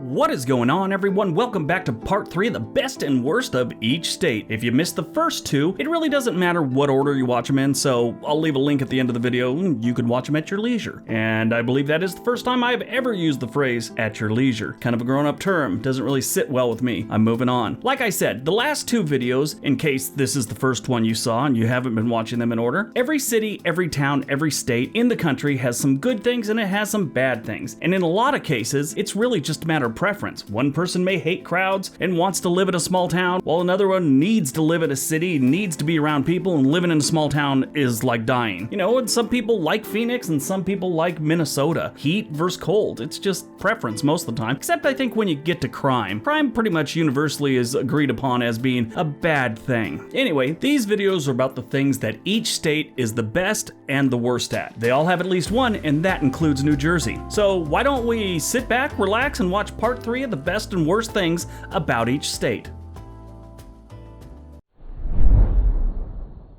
What is going on, everyone? Welcome back to part 3 of the best and worst of each state. If you missed the first two, it really doesn't matter what order you watch them in, so I'll leave a link at the end of the video and you can watch them at your leisure. And I believe that is the first time I've ever used the phrase at your leisure. Kind of a grown-up term, doesn't really sit well with me. I'm moving on. Like I said, the last two videos, in case this is the first one you saw and you haven't been watching them in order, every city, every town, every state in the country has some good things and it has some bad things. And in a lot of cases, it's really just a matter of preference. One person may hate crowds and wants to live in a small town, while another one needs to live in a city, needs to be around people, and living in a small town is like dying. You know, and some people like Phoenix and some people like Minnesota. Heat versus cold. It's just preference most of the time, except I think when you get to crime. Crime pretty much universally is agreed upon as being a bad thing. Anyway, these videos are about the things that each state is the best and the worst at. They all have at least one, and that includes New Jersey. So why don't we sit back, relax, and watch part 3 of the best and worst things about each state.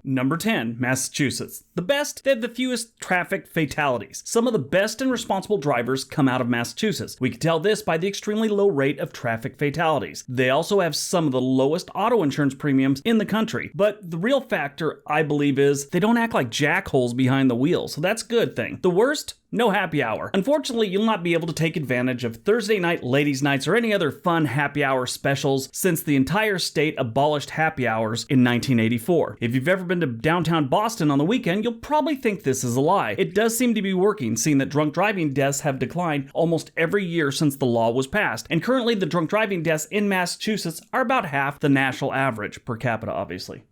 Number 10, Massachusetts. The best, they have the fewest traffic fatalities. Some of the best and responsible drivers come out of Massachusetts. We can tell this by the extremely low rate of traffic fatalities. They also have some of the lowest auto insurance premiums in the country. But the real factor, I believe, is they don't act like jackholes behind the wheel, so that's a good thing. The worst? No happy hour. Unfortunately, you'll not be able to take advantage of Thursday night ladies' nights or any other fun happy hour specials since the entire state abolished happy hours in 1984. If you've ever been to downtown Boston on the weekend, you'll probably think this is a lie. It does seem to be working, seeing that drunk driving deaths have declined almost every year since the law was passed. And currently, the drunk driving deaths in Massachusetts are about half the national average, per capita, obviously.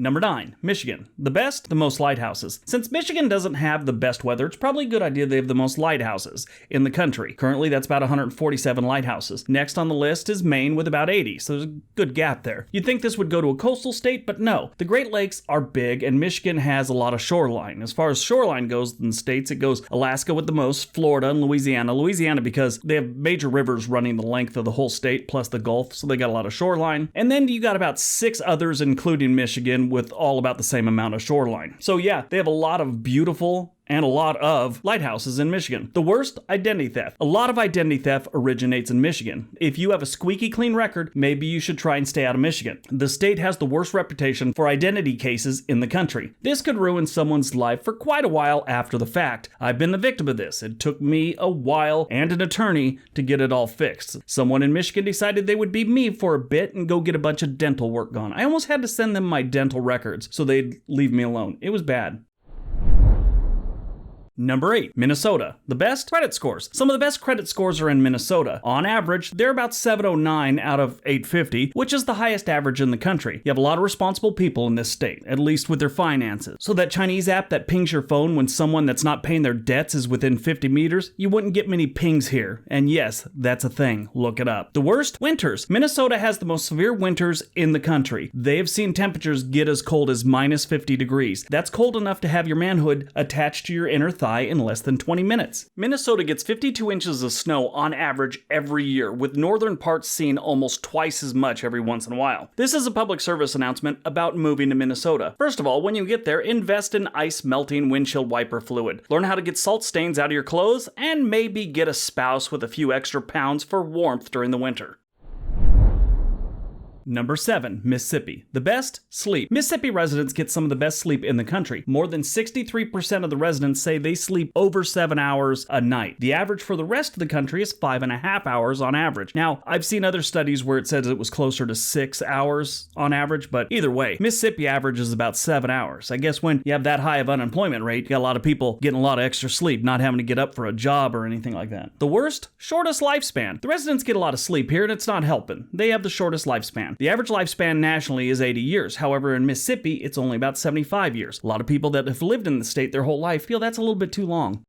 Number 9, Michigan. The best, the most lighthouses. Since Michigan doesn't have the best weather, it's probably a good idea they have the most lighthouses in the country. Currently, that's about 147 lighthouses. Next on the list is Maine with about 80, so there's a good gap there. You'd think this would go to a coastal state, but no. The Great Lakes are big, and Michigan has a lot of shoreline. As far as shoreline goes in the states, it goes Alaska with the most, Florida, and Louisiana. Louisiana because they have major rivers running the length of the whole state, plus the Gulf, so they got a lot of shoreline. And then you got about 6 others, including Michigan, with all about the same amount of shoreline. So yeah, they have a lot of beautiful and a lot of lighthouses in Michigan. The worst, identity theft. A lot of identity theft originates in Michigan. If you have a squeaky clean record, maybe you should try and stay out of Michigan. The state has the worst reputation for identity cases in the country. This could ruin someone's life for quite a while after the fact. I've been the victim of this. It took me a while and an attorney to get it all fixed. Someone in Michigan decided they would be me for a bit and go get a bunch of dental work done. I almost had to send them my dental records so they'd leave me alone. It was bad. Number 8, Minnesota. The best credit scores. Some of the best credit scores are in Minnesota. On average, they're about 709 out of 850, which is the highest average in the country. You have a lot of responsible people in this state, at least with their finances. So that Chinese app that pings your phone when someone that's not paying their debts is within 50 meters, you wouldn't get many pings here. And yes, that's a thing. Look it up. The worst? Winters. Minnesota has the most severe winters in the country. They have seen temperatures get as cold as minus 50 degrees. That's cold enough to have your manhood attached to your inner thigh in less than 20 minutes. Minnesota gets 52 inches of snow on average every year, with northern parts seeing almost twice as much every once in a while. This is a public service announcement about moving to Minnesota. First of all, when you get there, invest in ice melting windshield wiper fluid. Learn how to get salt stains out of your clothes, and maybe get a spouse with a few extra pounds for warmth during the winter. Number 7, Mississippi. The best? Sleep. Mississippi residents get some of the best sleep in the country. More than 63% of the residents say they sleep over 7 hours a night. The average for the rest of the country is 5.5 hours on average. Now, I've seen other studies where it says it was closer to 6 hours on average, but either way, Mississippi averages about 7 hours. I guess when you have that high of unemployment rate, you got a lot of people getting a lot of extra sleep, not having to get up for a job or anything like that. The worst? Shortest lifespan. The residents get a lot of sleep here and it's not helping. They have the shortest lifespan. The average lifespan nationally is 80 years. However, in Mississippi, it's only about 75 years. A lot of people that have lived in the state their whole life feel that's a little bit too long.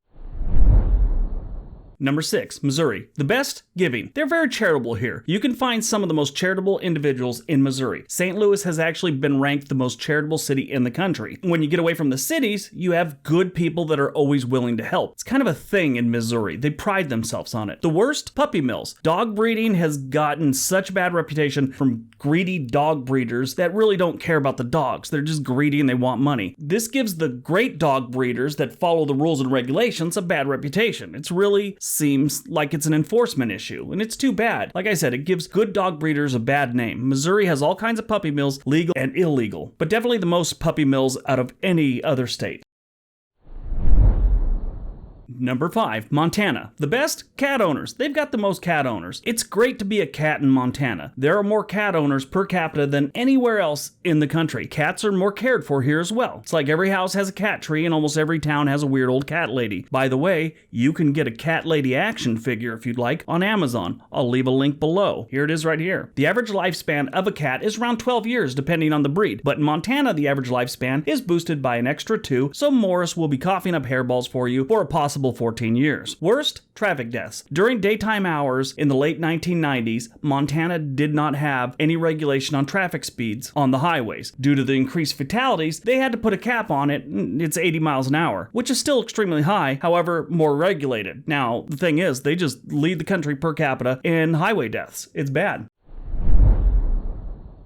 Number 6, Missouri. The best? Giving. They're very charitable here. You can find some of the most charitable individuals in Missouri. St. Louis has actually been ranked the most charitable city in the country. When you get away from the cities, you have good people that are always willing to help. It's kind of a thing in Missouri. They pride themselves on it. The worst? Puppy mills. Dog breeding has gotten such a bad reputation from greedy dog breeders that really don't care about the dogs. They're just greedy and they want money. This gives the great dog breeders that follow the rules and regulations a bad reputation. It's really seems like it's an enforcement issue, and it's too bad. Like I said, it gives good dog breeders a bad name. Missouri has all kinds of puppy mills, legal and illegal, but definitely the most puppy mills out of any other state. Number 5, Montana. The best? Cat owners. They've got the most cat owners. It's great to be a cat in Montana. There are more cat owners per capita than anywhere else in the country. Cats are more cared for here as well. It's like every house has a cat tree and almost every town has a weird old cat lady. By the way, you can get a cat lady action figure if you'd like on Amazon. I'll leave a link below. Here it is right here. The average lifespan of a cat is around 12 years depending on the breed, but in Montana the average lifespan is boosted by an extra 2, so Morris will be coughing up hairballs for you for a possible 14 years. Worst? Traffic deaths. During daytime hours in the late 1990s, Montana did not have any regulation on traffic speeds on the highways. Due to the increased fatalities, they had to put a cap on it. It's 80 miles an hour, which is still extremely high, however, more regulated. Now, the thing is, they just lead the country per capita in highway deaths. It's bad.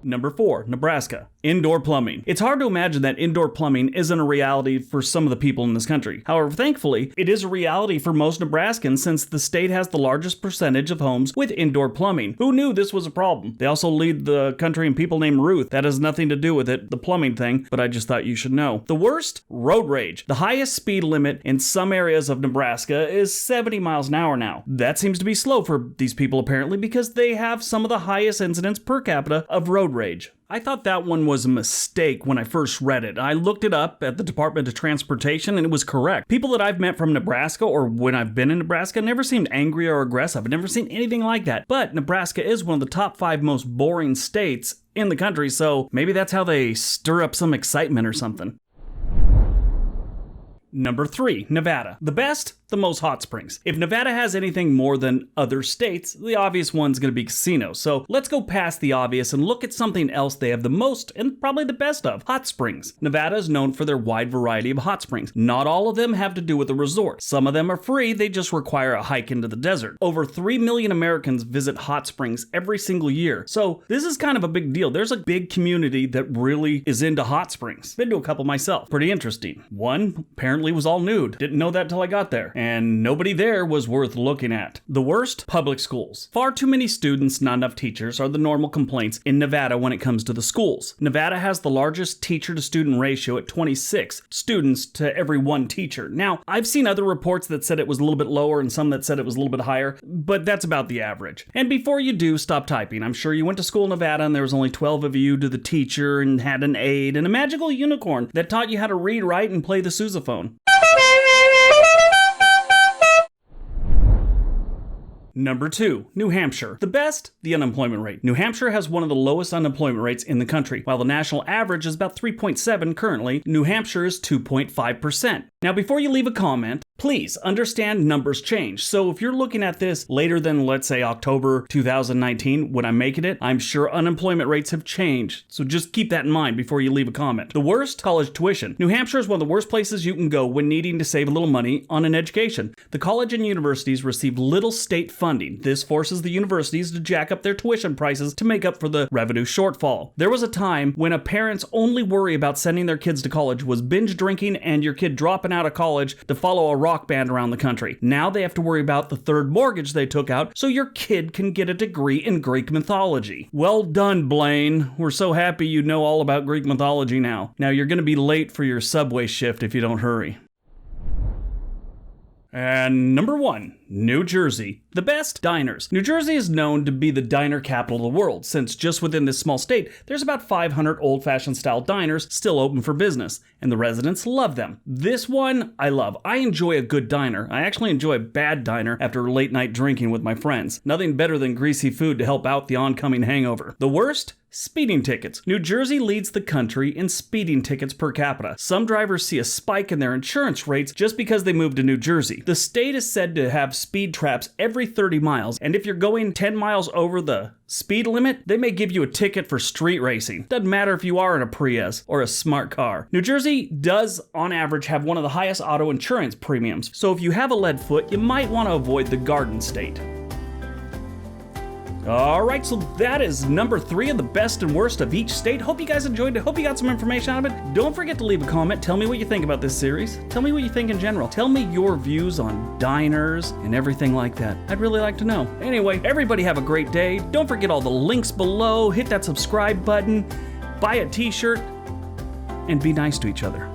Number 4, Nebraska. Indoor plumbing. It's hard to imagine that indoor plumbing isn't a reality for some of the people in this country. However, thankfully, it is a reality for most Nebraskans since the state has the largest percentage of homes with indoor plumbing. Who knew this was a problem? They also lead the country in people named Ruth. That has nothing to do with it, the plumbing thing, but I just thought you should know. The worst? Road rage. The highest speed limit in some areas of Nebraska is 70 miles an hour now. That seems to be slow for these people apparently because they have some of the highest incidents per capita of road rage. I thought that one was a mistake when I first read it. I looked it up at the Department of Transportation and it was correct. People that I've met from Nebraska or when I've been in Nebraska never seemed angry or aggressive. I've never seen anything like that. But Nebraska is one of the top 5 most boring states in the country, so maybe that's how they stir up some excitement or something. Number 3, Nevada. The best? The most hot springs. If Nevada has anything more than other states, the obvious one's going to be casinos. So let's go past the obvious and look at something else they have the most and probably the best of, hot springs. Nevada is known for their wide variety of hot springs. Not all of them have to do with a resort. Some of them are free, they just require a hike into the desert. Over 3 million Americans visit hot springs every single year. So this is kind of a big deal. There's a big community that really is into hot springs. Been to a couple myself. Pretty interesting. One apparently was all nude. Didn't know that till I got there. And nobody there was worth looking at. The worst? Public schools. Far too many students, not enough teachers are the normal complaints in Nevada when it comes to the schools. Nevada has the largest teacher-to-student ratio at 26 students to every 1 teacher. Now, I've seen other reports that said it was a little bit lower and some that said it was a little bit higher, but that's about the average. And before you do, stop typing. I'm sure you went to school in Nevada and there was only 12 of you to the teacher and had an aide and a magical unicorn that taught you how to read, write, and play the sousaphone. Number 2, New Hampshire. The best? The unemployment rate. New Hampshire has one of the lowest unemployment rates in the country. While the national average is about 3.7 currently, New Hampshire is 2.5%. Now, before you leave a comment, please understand numbers change. So if you're looking at this later than, let's say, October 2019, when I'm making it, I'm sure unemployment rates have changed. So just keep that in mind before you leave a comment. The worst? College tuition. New Hampshire is one of the worst places you can go when needing to save a little money on an education. The college and universities receive little state funding. This forces the universities to jack up their tuition prices to make up for the revenue shortfall. There was a time when a parent's only worry about sending their kids to college was binge drinking and your kid dropping out of college to follow a rock band around the country. Now they have to worry about the third mortgage they took out so your kid can get a degree in Greek mythology. Well done, Blaine. We're so happy you know all about Greek mythology now. Now you're going to be late for your subway shift if you don't hurry. And number 1, New Jersey. The best? Diners. New Jersey is known to be the diner capital of the world, since just within this small state, there's about 500 old-fashioned style diners still open for business, and the residents love them. This one, I love. I enjoy a good diner. I actually enjoy a bad diner after late night drinking with my friends. Nothing better than greasy food to help out the oncoming hangover. The worst? Speeding tickets. New Jersey leads the country in speeding tickets per capita. Some drivers see a spike in their insurance rates just because they moved to New Jersey. The state is said to have speed traps every 30 miles, and if you're going 10 miles over the speed limit, they may give you a ticket for street racing. Doesn't matter if you are in a Prius or a smart car. New Jersey does, on average, have one of the highest auto insurance premiums, so if you have a lead foot, you might want to avoid the Garden State. Alright, so that is number 3 of the best and worst of each state. Hope you guys enjoyed it. Hope you got some information out of it. Don't forget to leave a comment. Tell me what you think about this series. Tell me what you think in general. Tell me your views on diners and everything like that. I'd really like to know. Anyway, everybody have a great day. Don't forget all the links below. Hit that subscribe button. Buy a t-shirt. And be nice to each other.